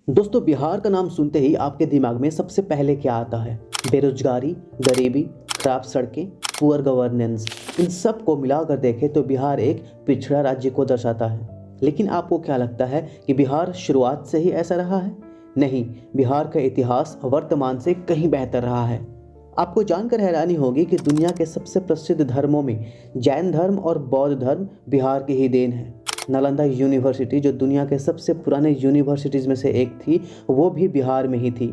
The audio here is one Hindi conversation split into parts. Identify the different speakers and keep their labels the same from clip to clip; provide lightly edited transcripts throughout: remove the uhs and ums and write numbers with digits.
Speaker 1: दोस्तों, बिहार का नाम सुनते ही आपके दिमाग में सबसे पहले क्या आता है? बेरोजगारी, गरीबी, खराब सड़कें, पुअर गवर्नेंस। इन सब को मिलाकर देखें तो बिहार एक पिछड़ा राज्य को दर्शाता है। लेकिन आपको क्या लगता है कि बिहार शुरुआत से ही ऐसा रहा है? नहीं, बिहार का इतिहास वर्तमान से कहीं बेहतर रहा है। आपको जानकर हैरानी होगी कि दुनिया के सबसे प्रसिद्ध धर्मों में जैन धर्म और बौद्ध धर्म बिहार की ही देन है। नालंदा यूनिवर्सिटी, जो दुनिया के सबसे पुराने यूनिवर्सिटीज़ में से एक थी, वो भी बिहार में ही थी।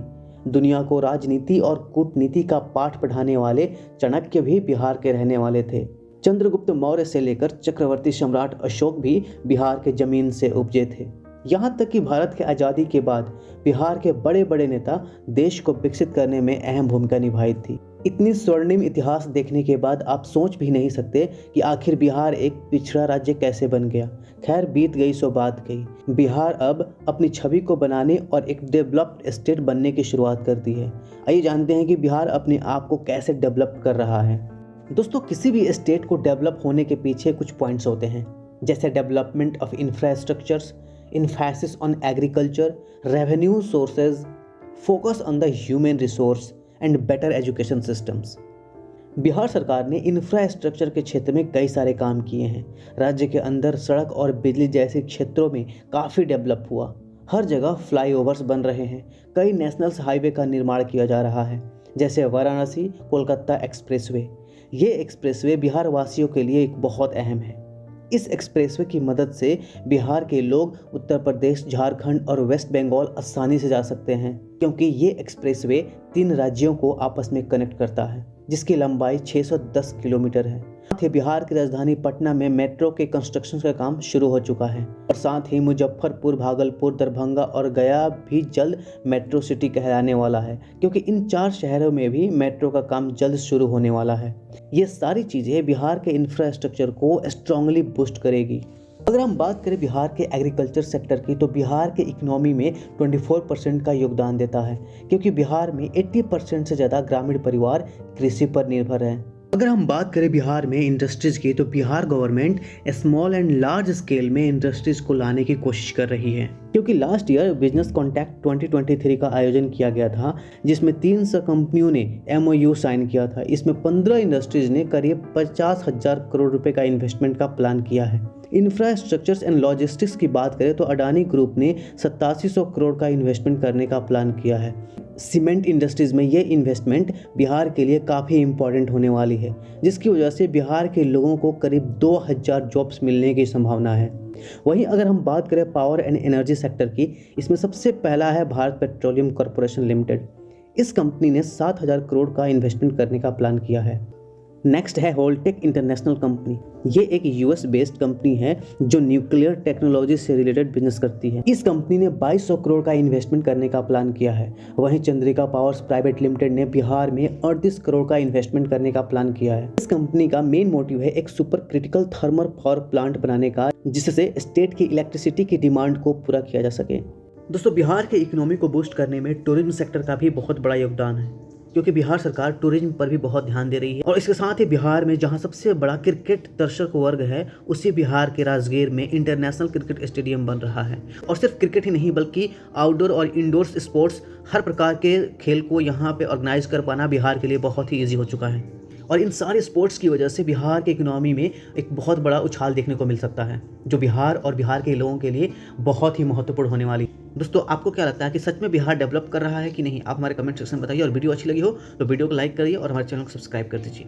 Speaker 1: दुनिया को राजनीति और कूटनीति का पाठ पढ़ाने वाले चाणक्य भी बिहार के रहने वाले थे। चंद्रगुप्त मौर्य से लेकर चक्रवर्ती सम्राट अशोक भी बिहार के जमीन से उपजे थे। यहाँ तक कि भारत के आज़ादी के बाद बिहार के बड़े बड़े नेता देश को विकसित करने में अहम भूमिका निभाई थी। इतनी स्वर्णिम इतिहास देखने के बाद आप सोच भी नहीं सकते कि आखिर बिहार एक पिछड़ा राज्य कैसे बन गया। खैर, बीत गई सो बात गई। बिहार अब अपनी छवि को बनाने और एक डेवलप्ड स्टेट बनने की शुरुआत करती है। आइए जानते हैं कि बिहार अपने आप को कैसे डेवलप कर रहा है। दोस्तों, किसी भी स्टेट को डेवलप होने के पीछे कुछ पॉइंट्स होते हैं, जैसे development of infrastructures, emphasis on agriculture, revenue sources, focus on the human resource and better education systems। Bihar सरकार ने इंफ्रास्ट्रक्चर के क्षेत्र में कई सारे काम किए हैं। राज्य के अंदर सड़क और बिजली जैसे क्षेत्रों में काफ़ी डेवलप हुआ। हर जगह फ्लाईओवर्स बन रहे हैं। कई नेशनल हाईवे का निर्माण किया जा रहा है, जैसे वाराणसी कोलकाता एक्सप्रेसवे। ये एक्सप्रेसवे बिहार वासियों के लिए एक बहुत अहम है। इस एक्सप्रेसवे की मदद से बिहार के लोग उत्तर प्रदेश, झारखंड और वेस्ट बंगाल आसानी से जा सकते हैं, क्योंकि ये एक्सप्रेसवे 3 राज्यों को आपस में कनेक्ट करता है, जिसकी लंबाई 610 किलोमीटर है। साथ ही बिहार की राजधानी पटना में मेट्रो के कंस्ट्रक्शन का काम शुरू हो चुका है और साथ ही मुजफ्फरपुर, भागलपुर, दरभंगा और गया भी जल्द मेट्रो सिटी कहलाने वाला है, क्योंकि इन 4 शहरों में भी मेट्रो का काम जल्द शुरू होने वाला है। ये सारी चीज़ें बिहार के इंफ्रास्ट्रक्चर को स्ट्रांगली बूस्ट करेगी। अगर हम बात करें बिहार के एग्रीकल्चर सेक्टर की, तो बिहार के इकोनॉमी में 24% का योगदान देता है, क्योंकि बिहार में 80% से ज़्यादा ग्रामीण परिवार कृषि पर निर्भर हैं। अगर हम बात करें बिहार में इंडस्ट्रीज़ की, तो Bihar government small and large scale में इंडस्ट्रीज़ को लाने की कोशिश कर रही है, क्योंकि लास्ट ईयर बिजनेस कॉन्टैक्ट 2023 का आयोजन किया गया था, जिसमें 300 कंपनियों ने MOU साइन किया था। इसमें 15 इंडस्ट्रीज़ ने करीब 50,000 करोड़ रुपए का इन्वेस्टमेंट का प्लान किया है। इंफ्रास्ट्रक्चर्स एंड लॉजिस्टिक्स की बात करें तो अडानी ग्रुप ने 8700 करोड़ का इन्वेस्टमेंट करने का प्लान किया है। सीमेंट इंडस्ट्रीज़ में ये इन्वेस्टमेंट बिहार के लिए काफ़ी इम्पॉर्टेंट होने वाली है, जिसकी वजह से बिहार के लोगों को करीब 2000 जॉब्स मिलने की संभावना है। वहीं अगर हम बात करें पावर एंड एनर्जी सेक्टर की, इसमें सबसे पहला है भारत पेट्रोलियम कॉरपोरेशन लिमिटेड। इस कंपनी ने 7000 करोड़ का इन्वेस्टमेंट करने का प्लान किया है। नेक्स्ट है होल्टेक इंटरनेशनल कंपनी। ये एक US बेस्ड कंपनी है जो न्यूक्लियर टेक्नोलॉजी से रिलेटेड बिजनेस करती है। इस कंपनी ने 2200 करोड़ का इन्वेस्टमेंट करने का प्लान किया है। वहीं चंद्रिका पावर्स प्राइवेट लिमिटेड ने बिहार में 38 करोड़ का इन्वेस्टमेंट करने का प्लान किया है। इस कंपनी का मेन मोटिव है एक super critical thermal power plant बनाने का, जिससे स्टेट की इलेक्ट्रिसिटी की डिमांड को पूरा किया जा सके। दोस्तों, बिहार के इकोनॉमी को बूस्ट करने में टूरिज्म सेक्टर का भी बहुत बड़ा योगदान है, क्योंकि बिहार सरकार टूरिज्म पर भी बहुत ध्यान दे रही है। और इसके साथ ही बिहार में जहां सबसे बड़ा क्रिकेट दर्शक वर्ग है, उसी बिहार के राजगीर में इंटरनेशनल क्रिकेट स्टेडियम बन रहा है। और सिर्फ क्रिकेट ही नहीं, बल्कि आउटडोर और इंडोर स्पोर्ट्स, हर प्रकार के खेल को यहाँ पे ऑर्गेनाइज कर पाना बिहार के लिए बहुत ही ईजी हो चुका है। और इन सारे स्पोर्ट्स की वजह से बिहार के इकोनॉमी में एक बहुत बड़ा उछाल देखने को मिल सकता है, जो बिहार और बिहार के लोगों के लिए बहुत ही महत्वपूर्ण होने वाली। दोस्तों, आपको क्या लगता है कि सच में बिहार डेवलप कर रहा है कि नहीं? आप हमारे कमेंट सेक्शन में बताइए, और वीडियो अच्छी लगी हो तो वीडियो को लाइक करिए और हमारे चैनल को सब्सक्राइब कर दीजिए।